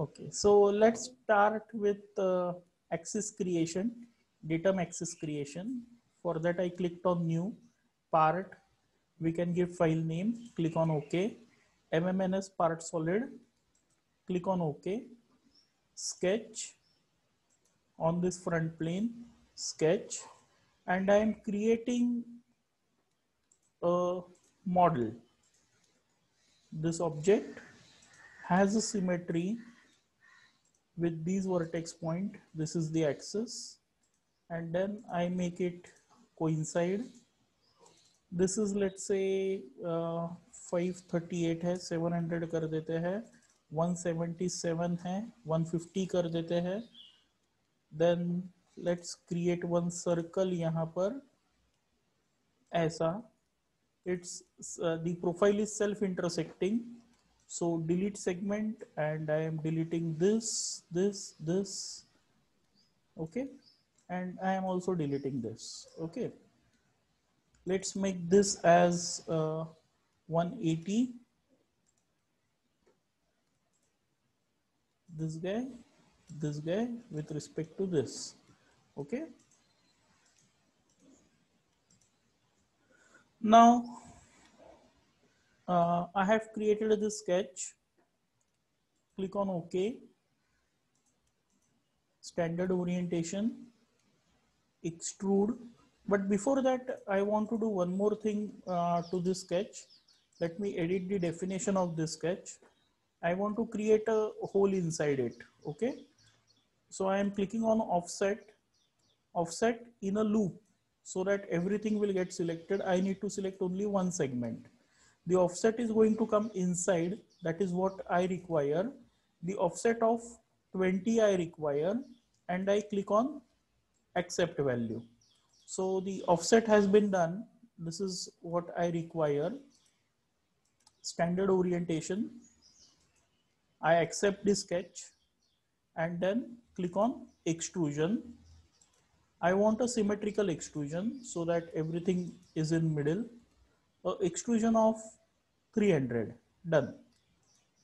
Okay, so let's start with axis creation, datum axis creation. For that, I clicked on new part. We can give file name, click on OK. MMNS part solid, click on OK. Sketch on this front plane, sketch, and I am creating a model. This object has a symmetry with these vertex point. This is the axis, and then I make it coincide. This is, let's say 538 है, 700 कर देते हैं, 177 है, 150 कर देते हैं. Then let's create one circle यहाँ पर ऐसा. It's the profile is self intersecting, so delete segment, and I am deleting this, okay, and I am also deleting this. Okay, let's make this as 180. This guy with respect to this. Okay, now I have created this sketch. Click on OK. Standard orientation, extrude. But before that, I want to do one more thing to this sketch. Let me edit the definition of this sketch. I want to create a hole inside it. Okay, so I am clicking on offset in a loop, so that everything will get selected. I need to select only one segment. The offset is going to come inside. That is what I require. The offset of 20 I require, and I click on accept value. So the offset has been done. This is what I require. Standard orientation. I accept the sketch and then click on extrusion. I want a symmetrical extrusion so that everything is in middle. Extrusion of 300, done.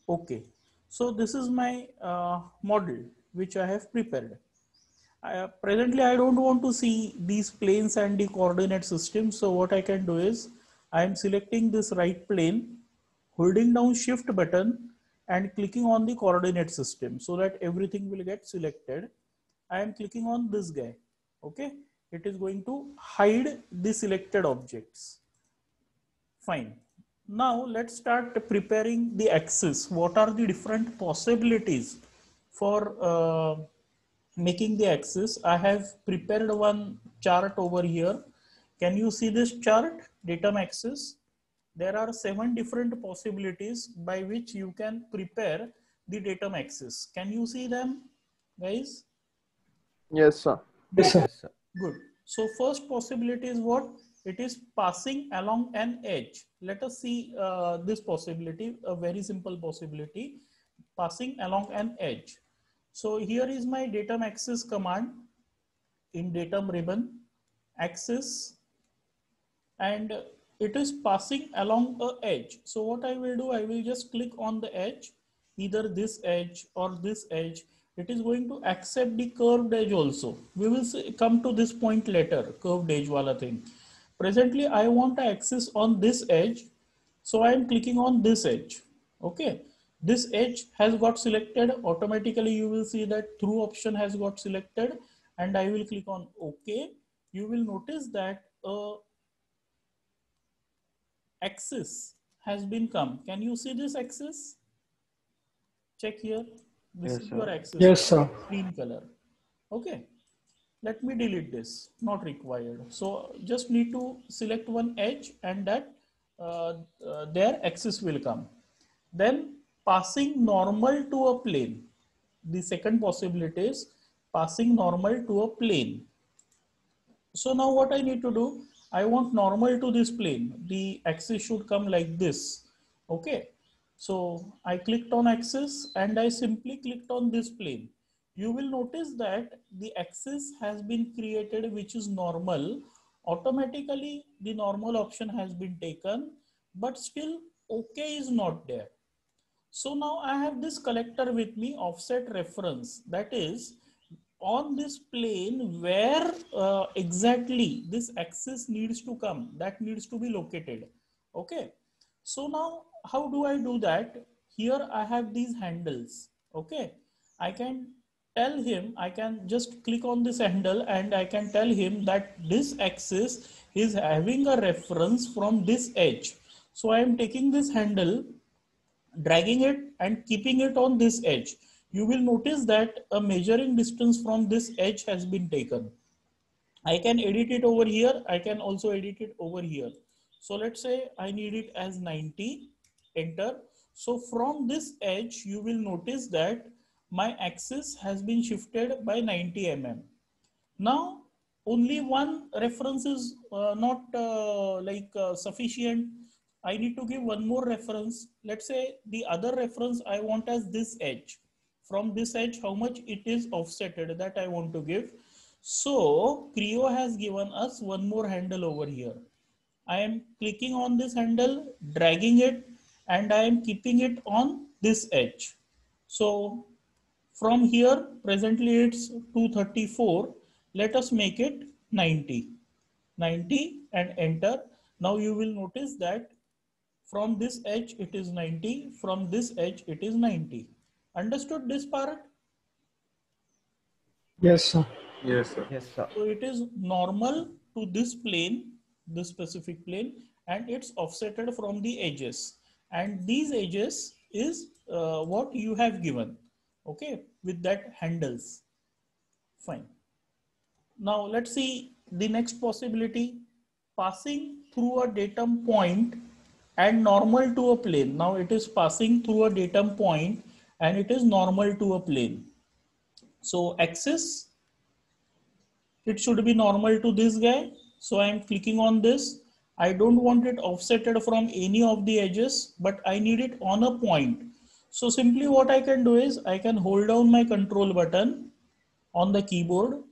Okay, so this is my model which I have prepared. Presently I don't want to see these planes and the coordinate system, so what I can do is I am selecting this right plane, holding down shift button and clicking on the coordinate system so that everything will get selected. I am clicking on this guy. Okay, it is going to hide the selected objects. Fine. Now let's start preparing the axis. What are the different possibilities for making the axis? I have prepared one chart over here. Can you see this chart, datum axis? There are 7 different possibilities by which you can prepare the datum axis. Can you see them, guys? Yes, sir. Yes, sir. Good. So first possibility is what? It is passing along an edge. Let us see this possibility, a very simple possibility, passing along an edge. So here is my datum axis command in datum ribbon, axis, and it is passing along a edge. So what I will do, I will just click on the edge, either this edge or this edge. It is going to accept the curved edge also. We will come to this point later, curved edge wala thing. Presently, I want an axis on this edge. So I am clicking on this edge. Okay. This edge has got selected. Automatically, you will see that through option has got selected, and I will click on OK. You will notice that axis has been come. Can you see this axis? Check here. This Yes, is sir. your axis. Yes, sir. Green color. Okay. Let me delete this. Not required. So just need to select one edge, and that their axis will come. Then passing normal to a plane. The second possibility is passing normal to a plane. So now what I need to do, I want normal to this plane. The axis should come like this. Okay. So I clicked on axis and I simply clicked on this plane. You will notice that the axis has been created, which is normal. Automatically the normal option has been taken, but still OK is not there. So now I have this collector with me, offset reference, that is on this plane where exactly this axis needs to come, that needs to be located. Okay. So now how do I do that? Here I have these handles. Okay. I can tell him, I can just click on this handle and I can tell him that this axis is having a reference from this edge. So I am taking this handle, dragging it and keeping it on this edge. You will notice that a measuring distance from this edge has been taken. I can edit it over here. I can also edit it over here. So let's say I need it as 90, enter. So from this edge, you will notice that my axis has been shifted by 90 mm. Now, only one reference is not sufficient. I need to give one more reference. Let's say the other reference I want as this edge. From this edge, how much it is offsetted, that I want to give. So Creo has given us one more handle over here. I am clicking on this handle, dragging it, and I am keeping it on this edge. So from here, presently it's 234. Let us make it 90. 90 and enter. Now you will notice that from this edge it is 90, from this edge it is 90. Understood this part? Yes, sir. Yes, sir. Yes, sir. So it is normal to this plane, this specific plane, and it's offsetted from the edges. And these edges is what you have given, okay, with that handles. Fine. Now let's see the next possibility, passing through a datum point and normal to a plane. Now it is passing through a datum point and it is normal to a plane. So axis, it should be normal to this guy. So I am clicking on this. I don't want it offsetted from any of the edges, but I need it on a point. So simply what I can do is I can hold down my control button on the keyboard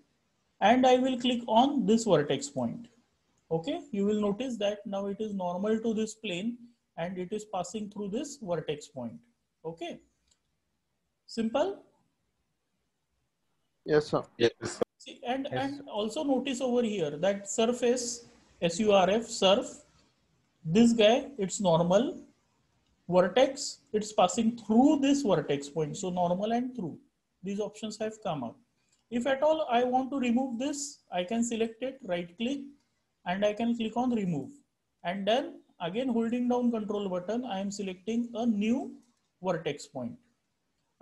and I will click on this vertex point. Okay, you will notice that now it is normal to this plane and it is passing through this vertex point. Okay, simple. Yes, sir. Yes, sir. See, and Yes. also notice over here that surface, SURF, surf, this guy, it's normal. Vertex, it's passing through this vertex point. So normal and through. These options have come up. If at all I want to remove this, I can select it, right click, and I can click on remove. And then again holding down control button, I am selecting a new vertex point.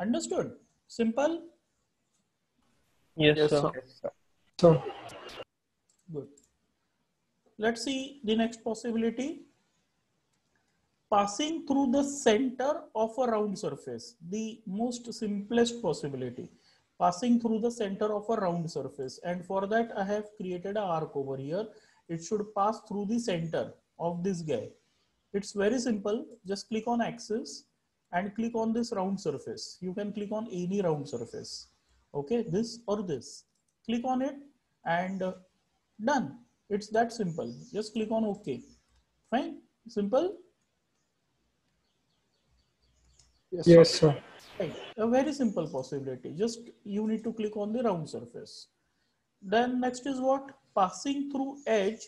Understood? Simple? Yes, Yes, sir. sir. Yes, sir. So, Good. Let's see the next possibility. Passing through the center of a round surface, the most simplest possibility. Passing through the center of a round surface, and for that I have created an arc over here. It should pass through the center of this guy. It's very simple. Just click on axis and click on this round surface. You can click on any round surface. Okay, this or this. Click on it and done. It's that simple. Just click on OK. Fine. Simple. yes, sir. Right. A very simple possibility. Just you need to click on the round surface. Then next is what? Passing through edge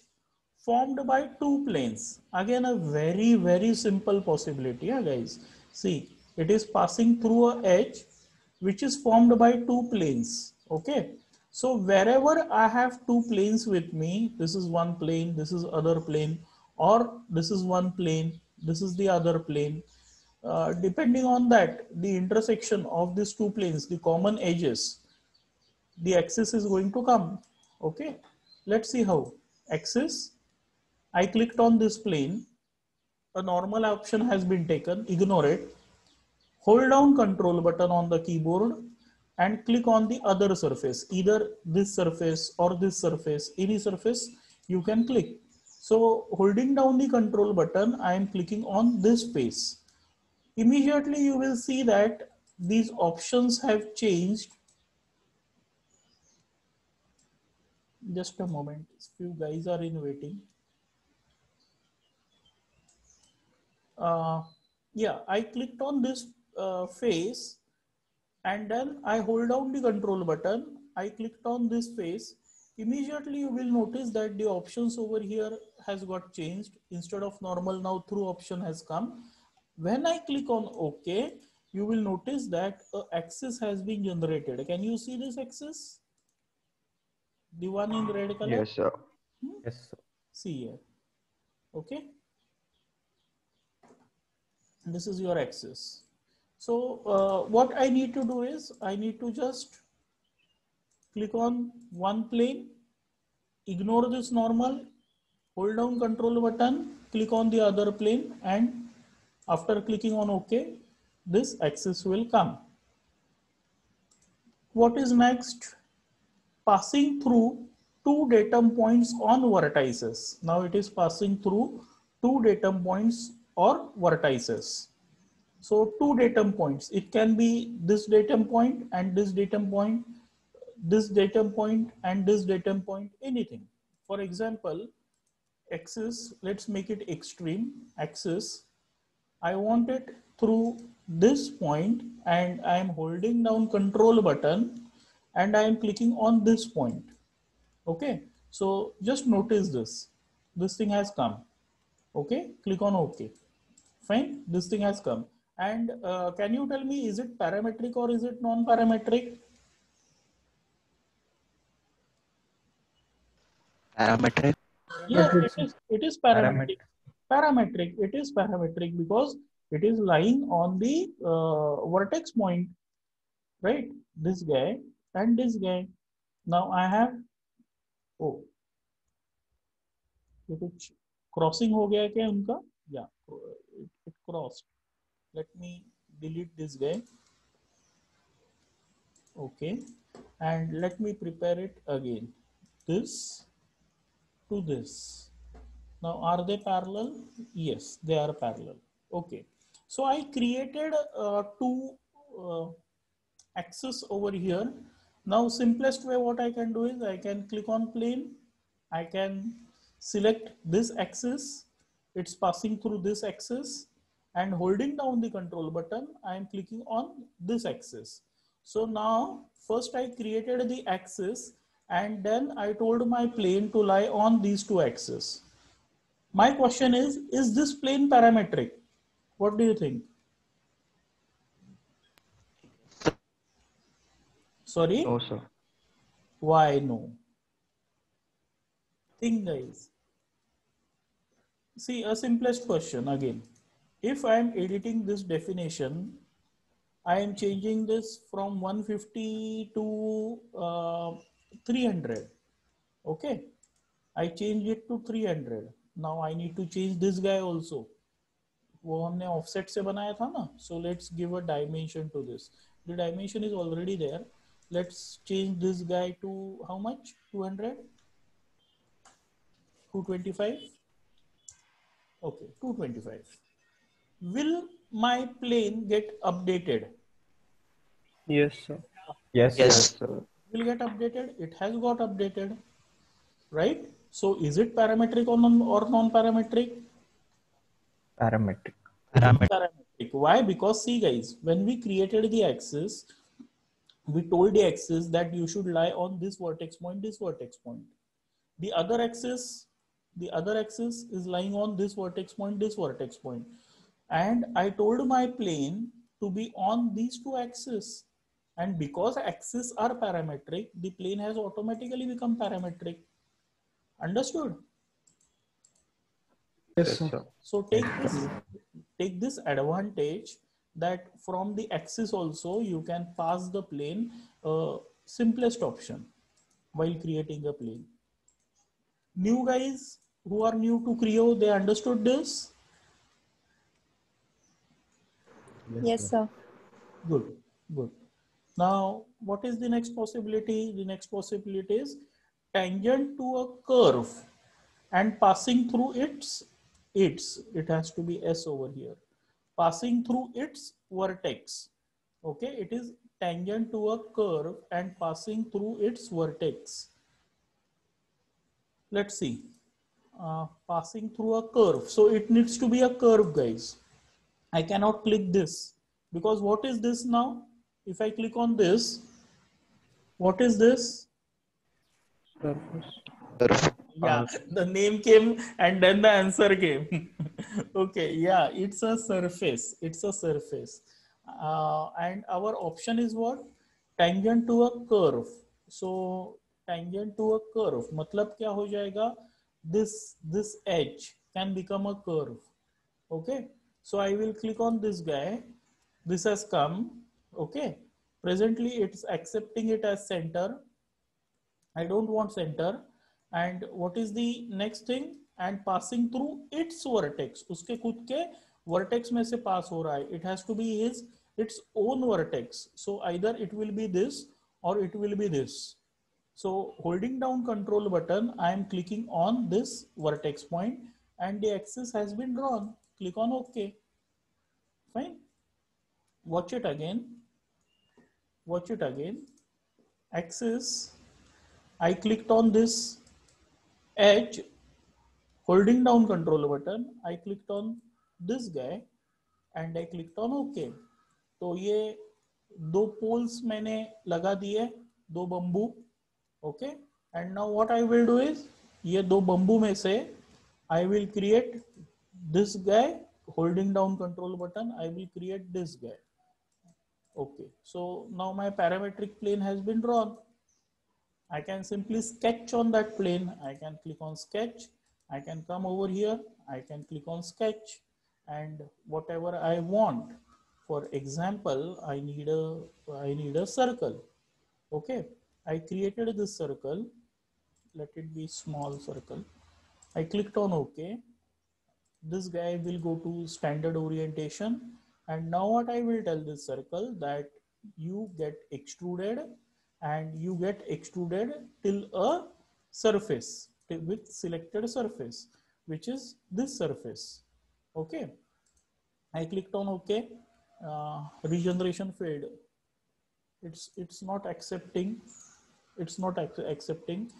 formed by two planes. Again, a very, very simple possibility, yeah, guys. See, it is passing through a edge which is formed by two planes. Okay. So wherever I have two planes with me, this is one plane, this is other plane, or this is one plane, this is the other plane. Depending on that, the intersection of these two planes, the common edges, the axis is going to come. Okay, let's see how. Axis, I clicked on this plane, a normal option has been taken, ignore it. Hold down control button on the keyboard and click on the other surface, either this surface or this surface, any surface you can click. So holding down the control button, I am clicking on this face. Immediately you will see that these options have changed. Just a moment, few guys are in waiting. Yeah, I clicked on this face, and then I hold down the control button, I clicked on this face, immediately you will notice that the options over here has got changed. Instead of normal, now through option has come. When I click on OK, you will notice that an axis has been generated. Can you see this axis? The one in red color? Yes, sir. Yes, sir. See here. Okay. This is your axis. So what I need to do is I need to just click on one plane, ignore this normal, hold down control button, click on the other plane, and after clicking on OK, this axis will come. What is next? Passing through two datum points on vertices. Now it is passing through two datum points or vertices. So two datum points, it can be this datum point and this datum point, this datum point and this datum point, anything. For example, axis, let's make it extreme axis. I want it through this point and I am holding down control button and I am clicking on this point. Okay, so just notice this thing has come. Okay, click on OK. Fine, this thing has come. And can you tell me, is it parametric or is it non-parametric? Parametric. Yes, it is parametric. Parametric, it is parametric because it is lying on the vertex point, right? This guy and this guy. Now I have, oh, ये कुछ crossing हो गया क्या उनका? Yeah, it crossed. Let me delete this guy. Okay, and let me prepare it again. This to this. Now, are they parallel? Yes, they are parallel. Okay. So I created two axes over here. Now, simplest way what I can do is I can click on plane. I can select this axis. It's passing through this axis, and holding down the control button, I am clicking on this axis. So now, first I created the axis and then I told my plane to lie on these two axes. My question is this plane parametric? What do you think? Sorry? No, sir. Why no? Think, guys. See, a simplest question again. If I am editing this definition, I am changing this from 150 to 300. Okay. I change it to 300. Now I need to change this guy also. वो हमने offset से बनाया था ना. So let's give a dimension to this. The dimension is already there. Let's change this guy to how much? 200? 225? Okay, 225. Will my plane get updated? Yes, sir. Yes, Yes, sir. Will get updated? It has got updated, right? So is it parametric or non-parametric? Parametric. Parametric. Why? Because see, guys, when we created the axis, we told the axis that you should lie on this vertex point, this vertex point. The other axis is lying on this vertex point, this vertex point. And I told my plane to be on these two axes. And because axes are parametric, the plane has automatically become parametric. Understood? Yes, Yes, sir. sir. So take this advantage that from the axis also you can pass the plane simplest option while creating a plane. New guys who are new to Creo, they understood this? Yes, sir. Good, good. Now, what is the next possibility? The next possibility is tangent to a curve and passing through it has to be S over here, passing through its vertex. Okay, it is tangent to a curve and passing through its vertex. Let's see, passing through a curve. So it needs to be a curve, guys. I cannot click this Because what is this now? If I click on this, what is this? Surface. Yeah, the name came and then the answer came. Okay, yeah, it's a surface. It's a surface. And our option is what? Tangent to a curve. So tangent to a curve. मतलब क्या हो जाएगा? This edge can become a curve. Okay. So I will click on this guy. This has come. Okay. Presently it's accepting it as center. I don't want center. And what is the next thing? And passing through its vertex. उसके खुद के vertex में से pass हो रहा है. It has to be its own vertex. So either it will be this or it will be this. So holding down control button, I am clicking on this vertex point and the axis has been drawn. Click on OK. Fine. Watch it again. Watch it again. Axis. I clicked on this edge, holding down control button. I clicked on this guy and I clicked on OK. तो ये दो poles मैंने लगा दिए, दो bamboo. Okay. And now what I will do is, ये दो bamboo में से I will create this guy, holding down control button. I will create this guy. Okay. So now my parametric plane has been drawn. I can simply sketch on that plane. I can click on sketch. I can come over here. I can click on sketch and whatever I want. For example, I need a circle. Okay. I created this circle. Let it be small circle. I clicked on OK. This guy will go to standard orientation. And now what I will tell this circle that you get extruded and you get extruded till a surface with selected surface, which is this surface. Okay. I clicked on OK. Regeneration failed. It's not accepting. It's not accepting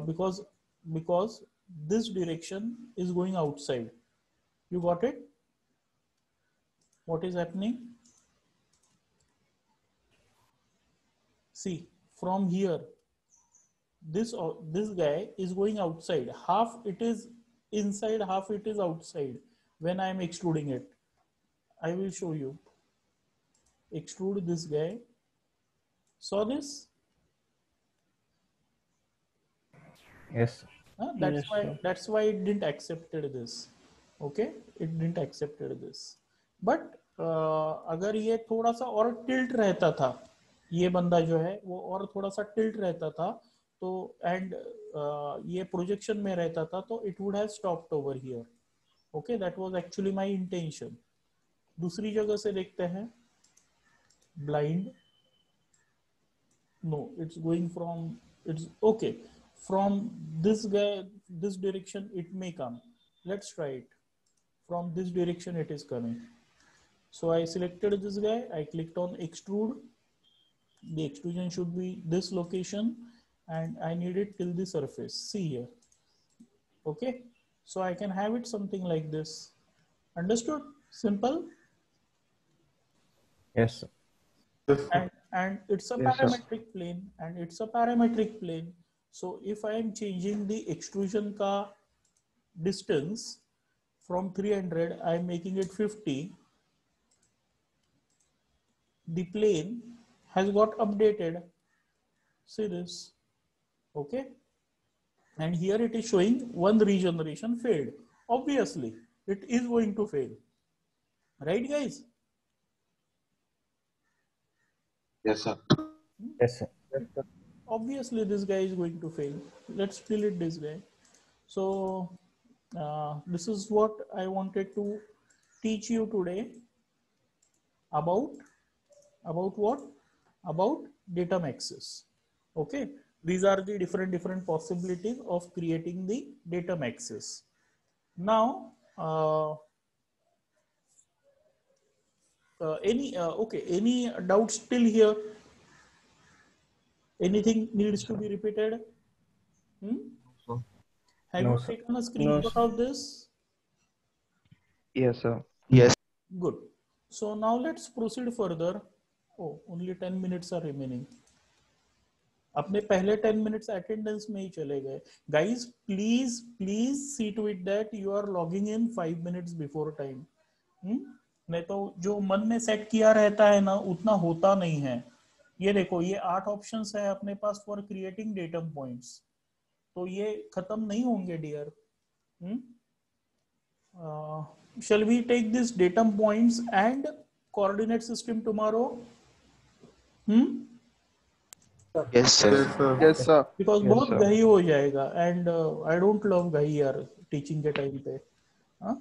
because this direction is going outside. You got it? What is happening? See, from here, this guy is going outside. Half it is inside, half it is outside when I am extruding it. I will show you. Extrude this guy. Saw this? Yes. That's why it didn't accepted this. Okay, it didn't accepted this. But अगर ये थोड़ा सा और tilt रहता था, ये बंदा जो है वो और थोड़ा सा tilt रहता था, तो and ये projection में रहता था, तो it would have stopped over here. Okay, that was actually my intention. दूसरी जगह से देखते हैं. Blind. No, it's going from, it's okay. From this guy, this direction, it may come. Let's try it. From this direction, it is coming. So I selected this guy. I clicked on extrude. The extrusion should be this location and I need it till the surface. See here. Okay. So I can have it something like this. Understood? Simple. Yes. And it's a parametric plane and it's a parametric plane. So if I am changing the extrusion ka distance from 300, I am making it 50. The plane has got updated. See this. Okay. And here it is showing one regeneration failed. Obviously, it is going to fail. Right, guys? Yes, sir. Yes, sir. Obviously, this guy is going to fail. Let's delete this guy. So this is what I wanted to teach you today about what? About datum axis. Okay. These are the different possibilities of creating the datum axis. Now, any doubts still here? Anything needs to be repeated? Have you taken a screenshot of this? Yes, sir. Yes. Good. So now let's proceed further. Oh, only 10 minutes are remaining. अपने पहले 10 minutes attendance में ही चले गए. Guys please see to it that you are logging in 5 minutes before time. नहीं तो जो मन में सेट किया रहता है ना उतना होता नहीं है. ये देखो ये 8 ऑप्शंस है अपने पास फॉर क्रिएटिंग डेटम पॉइंट्स. तो ये खत्म नहीं होंगे dear. Shall we take this datum points and coordinate system tomorrow? Yes, sir. Yes, sir. Because Yes, बहुत sir. गही हो जाएगा and I don't love गही यार teaching के टाइम पे. हाँ